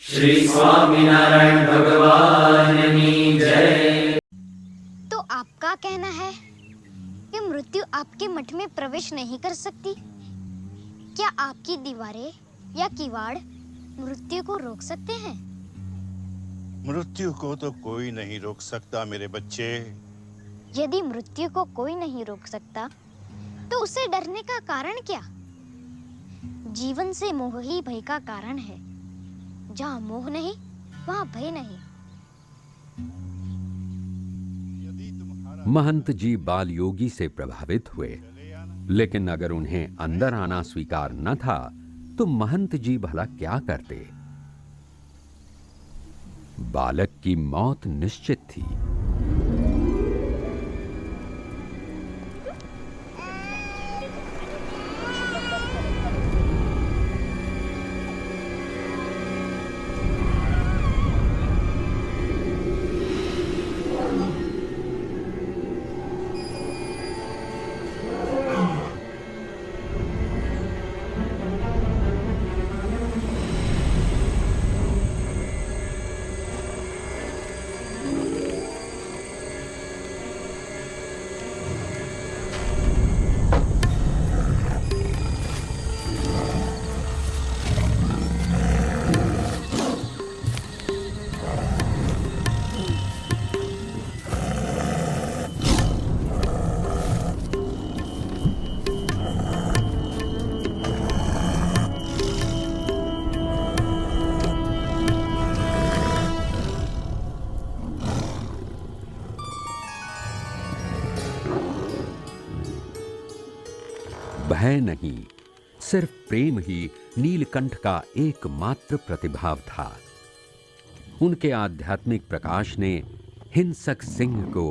श्री स्वामीनारायण भगवान की जय। तो आपका कहना है कि मृत्यु आपके मठ में प्रवेश नहीं कर सकती? क्या आपकी दीवारें या किवाड़ मृत्यु को रोक सकते हैं? मृत्यु को तो कोई नहीं रोक सकता मेरे बच्चे। यदि मृत्यु को कोई नहीं रोक सकता, तो उसे डरने का कारण क्या? जीवन से मोह ही भय का कारण है। जहाँ मोह नहीं, वहाँ भय नहीं। महंत जी बाल योगी से प्रभावित हुए, लेकिन अगर उन्हें अंदर आना स्वीकार न था, तो महंत जी भला क्या करते? बालक की मौत निश्चित थी। भय नहीं, सिर्फ प्रेम ही नीलकंठ का एकमात्र प्रतिभाव था। उनके आध्यात्मिक प्रकाश ने हिंसक सिंह को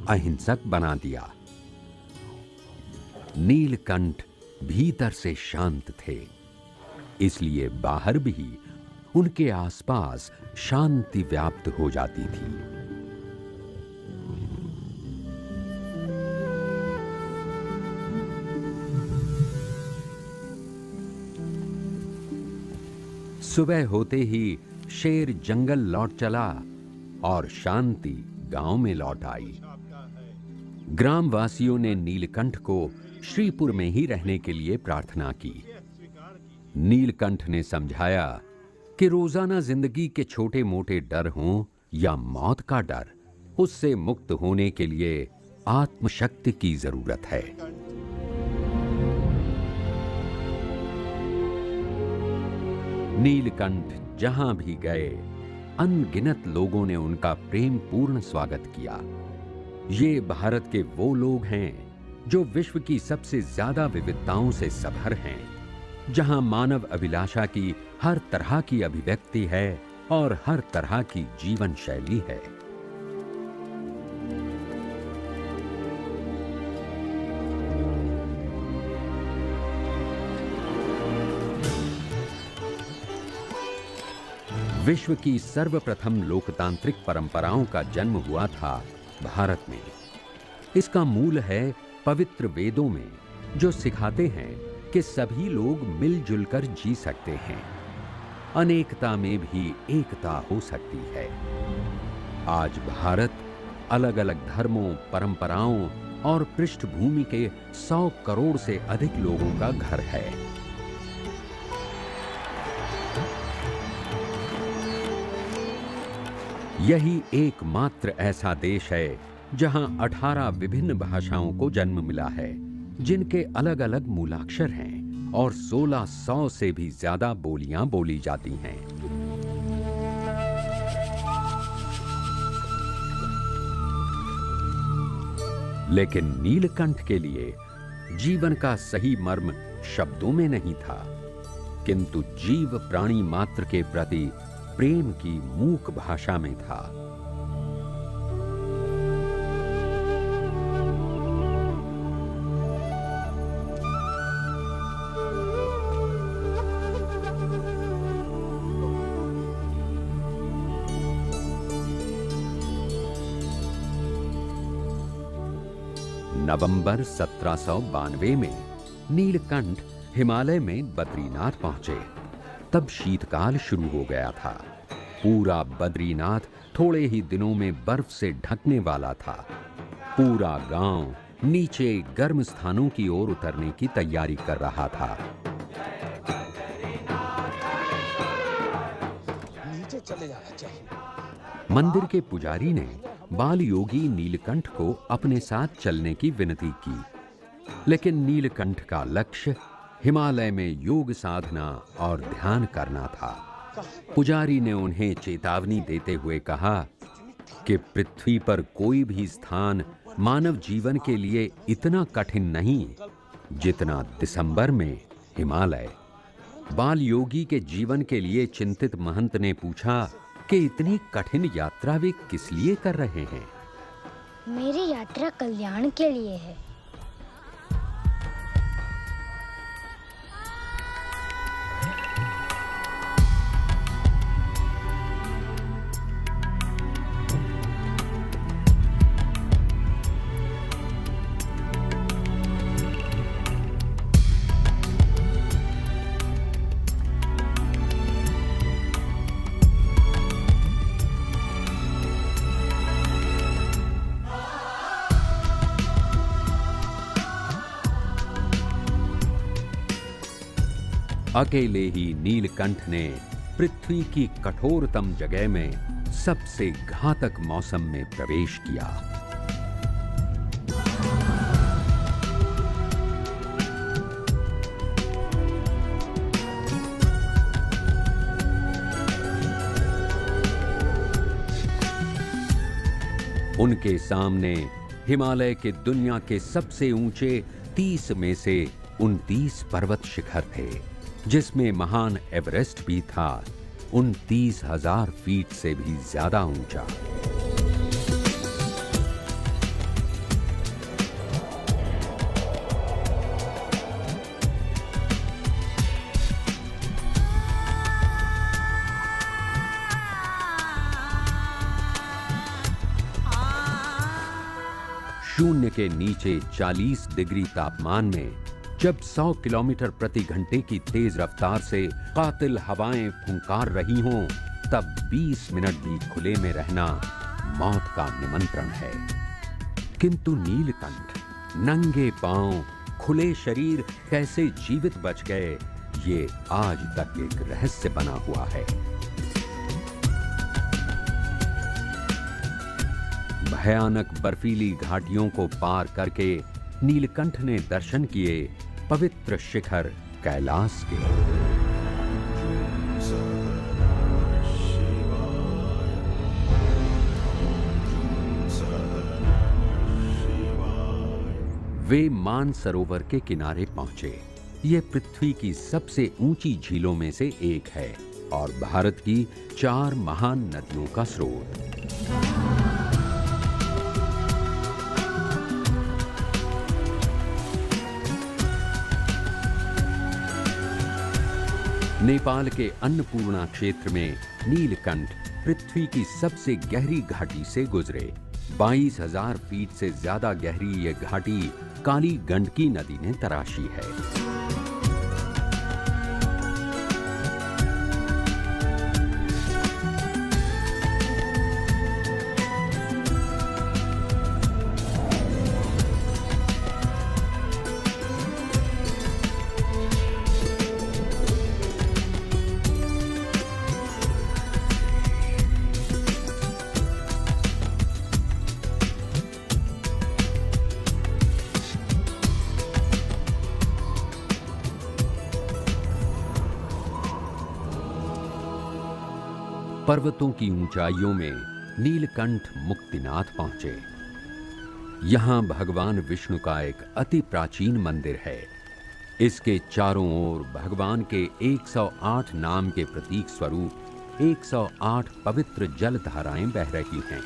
अहिंसक बना दिया। नीलकंठ भीतर से शांत थे, इसलिए बाहर भी उनके आसपास शांति व्याप्त हो जाती थी। सुबह होते ही शेर जंगल लौट चला और शांति गांव में लौट आई। ग्रामवासियों ने नीलकंठ को श्रीपुर में ही रहने के लिए प्रार्थना की। नीलकंठ ने समझाया कि रोजाना जिंदगी के छोटे मोटे डर हों या मौत का डर, उससे मुक्त होने के लिए आत्मशक्ति की जरूरत है। नीलकंठ जहां भी गए, अनगिनत लोगों ने उनका प्रेम पूर्ण स्वागत किया। ये भारत के वो लोग हैं जो विश्व की सबसे ज्यादा विविधताओं से सभर हैं, जहां मानव अभिलाषा की हर तरह की अभिव्यक्ति है और हर तरह की जीवन शैली है। विश्व की सर्वप्रथम लोकतांत्रिक परंपराओं का जन्म हुआ था भारत में। इसका मूल है पवित्र वेदों में, जो सिखाते हैं कि सभी लोग मिलजुल कर जी सकते हैं, अनेकता में भी एकता हो सकती है। आज भारत अलग अलग धर्मों, परंपराओं और पृष्ठभूमि के 100 करोड़ से अधिक लोगों का घर है। यही एकमात्र ऐसा देश है जहां 18 विभिन्न भाषाओं को जन्म मिला है, जिनके अलग अलग मूलाक्षर हैं और 1600 से भी ज्यादा बोलियां बोली जाती हैं। लेकिन नीलकंठ के लिए जीवन का सही मर्म शब्दों में नहीं था, किंतु जीव प्राणी मात्र के प्रति प्रेम की मूक भाषा में था। नवंबर 1792 में नीलकंठ हिमालय में बद्रीनाथ पहुंचे। तब शीतकाल शुरू हो गया था। पूरा बद्रीनाथ थोड़े ही दिनों में बर्फ से ढकने वाला था। पूरा गांव नीचे गर्म स्थानों की ओर उतरने की तैयारी कर रहा था। नीचे चले जाना चाहिए। मंदिर के पुजारी ने बाल योगी नीलकंठ को अपने साथ चलने की विनती की, लेकिन नीलकंठ का लक्ष्य हिमालय में योग साधना और ध्यान करना था। पुजारी ने उन्हें चेतावनी देते हुए कहा कि पृथ्वी पर कोई भी स्थान मानव जीवन के लिए इतना कठिन नहीं जितना दिसंबर में हिमालय। बाल योगी के जीवन के लिए चिंतित महंत ने पूछा कि इतनी कठिन यात्रा वे किस लिए कर रहे हैं? मेरी यात्रा कल्याण के लिए है। अकेले ही नीलकंठ ने पृथ्वी की कठोरतम जगह में सबसे घातक मौसम में प्रवेश किया। उनके सामने हिमालय के दुनिया के सबसे ऊंचे 30 में से 29 पर्वत शिखर थे, जिसमें महान एवरेस्ट भी था, 29,000 फीट से भी ज्यादा ऊंचा। शून्य के नीचे 40 डिग्री तापमान में जब 100 किलोमीटर प्रति घंटे की तेज रफ्तार से कातिल हवाएं फुंकार रही हों, तब 20 मिनट भी खुले में रहना मौत का निमंत्रण है। किंतु नीलकंठ नंगे पांव खुले शरीर कैसे जीवित बच गए, ये आज तक एक रहस्य बना हुआ है। भयानक बर्फीली घाटियों को पार करके नीलकंठ ने दर्शन किए पवित्र शिखर कैलाश के। वे मानसरोवर के किनारे पहुंचे। ये पृथ्वी की सबसे ऊंची झीलों में से एक है और भारत की 4 महान नदियों का स्रोत। नेपाल के अन्नपूर्णा क्षेत्र में नीलकंठ पृथ्वी की सबसे गहरी घाटी से गुजरे। 22,000 फीट से ज्यादा गहरी यह घाटी काली गंडकी नदी ने तराशी है। पर्वतों की ऊंचाइयों में नीलकंठ मुक्तिनाथ पहुंचे। यहां भगवान विष्णु का एक अति प्राचीन मंदिर है। इसके चारों ओर भगवान के 108 नाम के प्रतीक स्वरूप 108 पवित्र जल धाराएं बह रही हैं।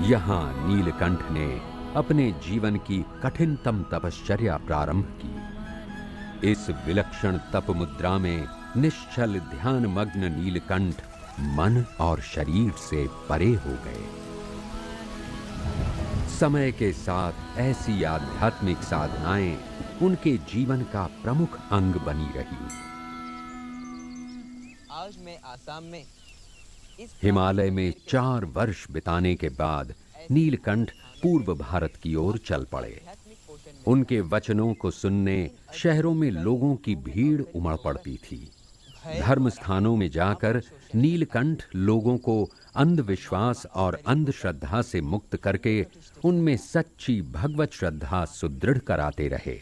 यहाँ नीलकंठ ने अपने जीवन की कठिनतम तपश्चर्या प्रारंभ की। इस विलक्षण तप मुद्रा में निश्चल ध्यान मग्न नीलकंठ मन और शरीर से परे हो गए। समय के साथ ऐसी आध्यात्मिक साधनाएं उनके जीवन का प्रमुख अंग बनी रही। आज मैं आसाम में हिमालय में 4 वर्ष बिताने के बाद नीलकंठ पूर्व भारत की ओर चल पड़े। उनके वचनों को सुनने शहरों में लोगों की भीड़ उमड़ पड़ती थी। धर्म स्थानों में जाकर नीलकंठ लोगों को अंधविश्वास और अंधश्रद्धा से मुक्त करके उनमें सच्ची भगवत श्रद्धा सुदृढ़ कराते रहे।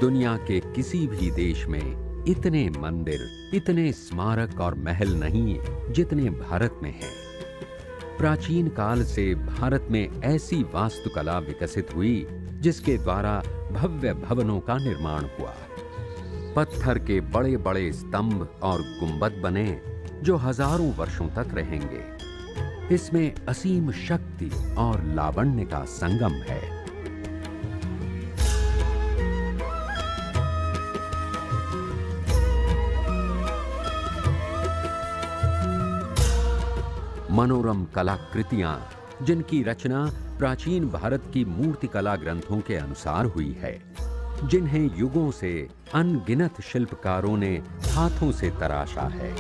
दुनिया के किसी भी देश में इतने मंदिर, इतने स्मारक और महल नहीं जितने भारत में हैं। प्राचीन काल से भारत में ऐसी वास्तुकला विकसित हुई जिसके द्वारा भव्य भवनों का निर्माण हुआ। पत्थर के बड़े बड़े स्तंभ और गुंबद बने जो हजारों वर्षों तक रहेंगे। इसमें असीम शक्ति और लावण्य का संगम है। मनोरम कलाकृतियां जिनकी रचना प्राचीन भारत की मूर्तिकला ग्रंथों के अनुसार हुई है, जिन्हें युगों से अनगिनत शिल्पकारों ने हाथों से तराशा है।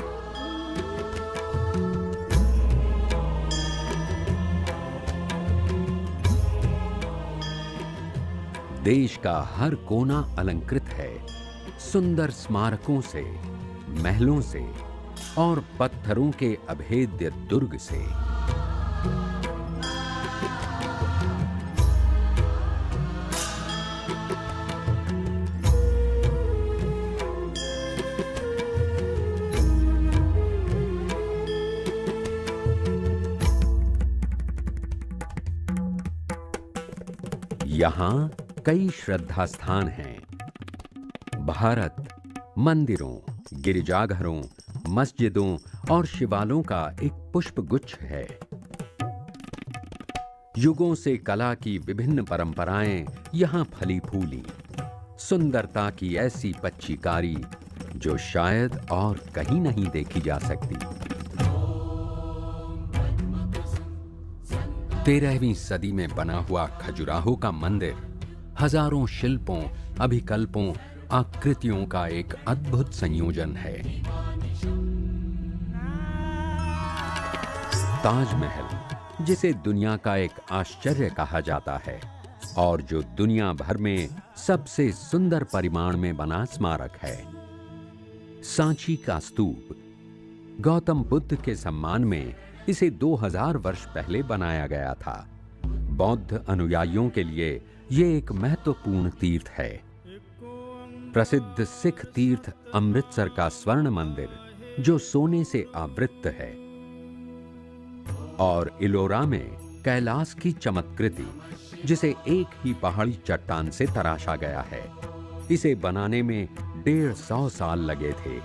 देश का हर कोना अलंकृत है सुंदर स्मारकों से, महलों से और पत्थरों के अभेद्य दुर्ग से। यहां कई श्रद्धा स्थान हैं। भारत मंदिरों, गिरिजाघरों, मस्जिदों और शिवालयों का एक पुष्प गुच्छ है। युगों से कला की विभिन्न परंपराएं यहां फली फूली। सुंदरता की ऐसी पच्चीकारी जो शायद और कहीं नहीं देखी जा सकती। 13वीं सदी में बना हुआ खजुराहो का मंदिर हजारों शिल्पों, अभिकल्पों, आकृतियों का एक अद्भुत संयोजन है। ताजमहल, जिसे दुनिया का एक आश्चर्य कहा जाता है और जो दुनिया भर में सबसे सुंदर परिमाण में बना स्मारक है। सांची का स्तूप, गौतम बुद्ध के सम्मान में इसे 2000 वर्ष पहले बनाया गया था। बौद्ध अनुयायियों के लिए यह एक महत्वपूर्ण तीर्थ है। प्रसिद्ध सिख तीर्थ अमृतसर का स्वर्ण मंदिर जो सोने से आवृत है, और इलोरा में कैलाश की चमत्कृति जिसे एक ही पहाड़ी चट्टान से तराशा गया है। इसे बनाने में 150 साल लगे थे।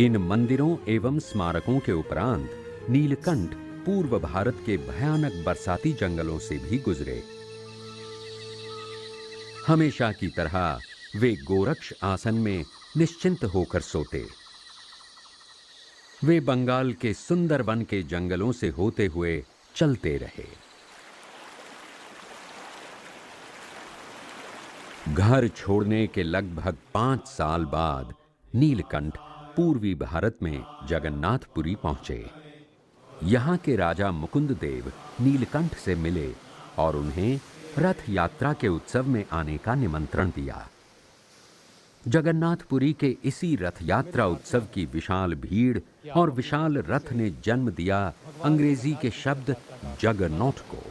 इन मंदिरों एवं स्मारकों के उपरांत नीलकंठ पूर्व भारत के भयानक बरसाती जंगलों से भी गुजरे। हमेशा की तरह वे गोरक्ष आसन में निश्चिंत होकर सोते। वे बंगाल के सुंदरबन के जंगलों से होते हुए चलते रहे। घर छोड़ने के लगभग 5 साल बाद नीलकंठ पूर्वी भारत में जगन्नाथपुरी पहुंचे। यहां के राजा मुकुंद देव नीलकंठ से मिले और उन्हें रथ यात्रा के उत्सव में आने का निमंत्रण दिया। जगन्नाथपुरी के इसी रथ यात्रा उत्सव की विशाल भीड़ और विशाल रथ ने जन्म दिया अंग्रेजी के शब्द जगरनॉट को।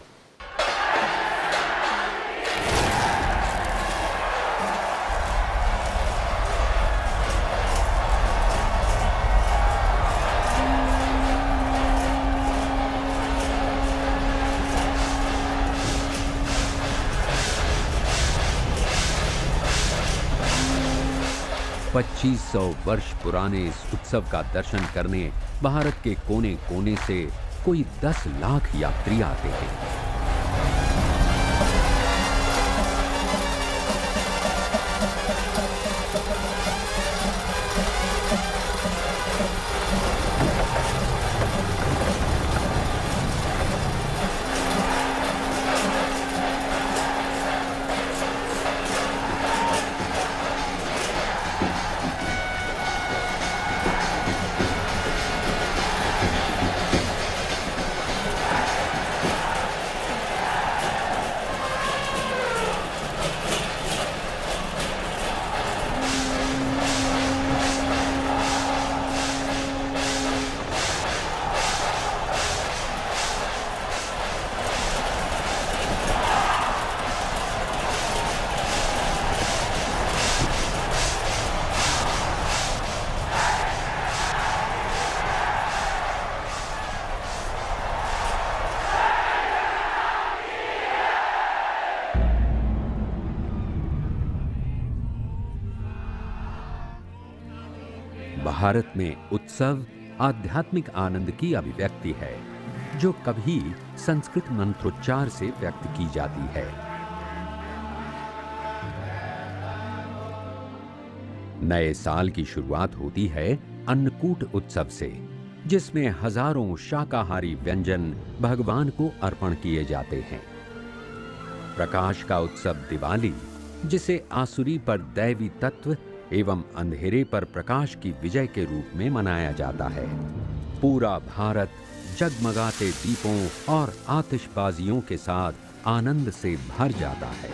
पच्चीस 2500 वर्ष पुराने इस उत्सव का दर्शन करने भारत के कोने कोने से कोई 10 लाख यात्री आते हैं। भारत में उत्सव आध्यात्मिक आनंद की अभिव्यक्ति है, जो कभी संस्कृत मंत्रोच्चार से व्यक्त की जाती है। नए साल की शुरुआत होती है अन्नकूट उत्सव से, जिसमें हजारों शाकाहारी व्यंजन भगवान को अर्पण किए जाते हैं। प्रकाश का उत्सव दिवाली, जिसे आसुरी पर दैवी तत्व एवं अंधेरे पर प्रकाश की विजय के रूप में मनाया जाता है। पूरा भारत जगमगाते दीपों और आतिशबाजियों के साथ आनंद से भर जाता है।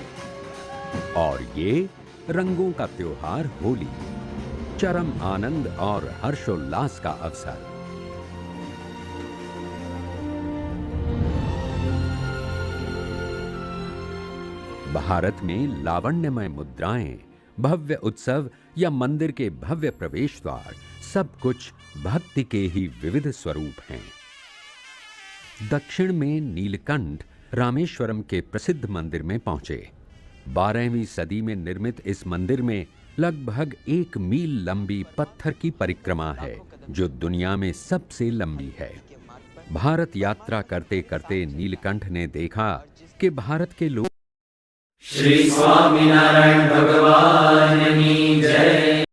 और ये रंगों का त्योहार होली, चरम आनंद और हर्षोल्लास का अवसर। भारत में लावण्यमय मुद्राएं, भव्य उत्सव या मंदिर के भव्य प्रवेश द्वार, सब कुछ भक्ति के ही विविध स्वरूप हैं। दक्षिण में नीलकंठ रामेश्वरम के प्रसिद्ध मंदिर में पहुंचे। 12वीं सदी में निर्मित इस मंदिर में लगभग 1 मील लंबी पत्थर की परिक्रमा है, जो दुनिया में सबसे लंबी है। भारत यात्रा करते करते नीलकंठ ने देखा कि भारत के लोग श्री स्वामीनारायण भगवान की जय।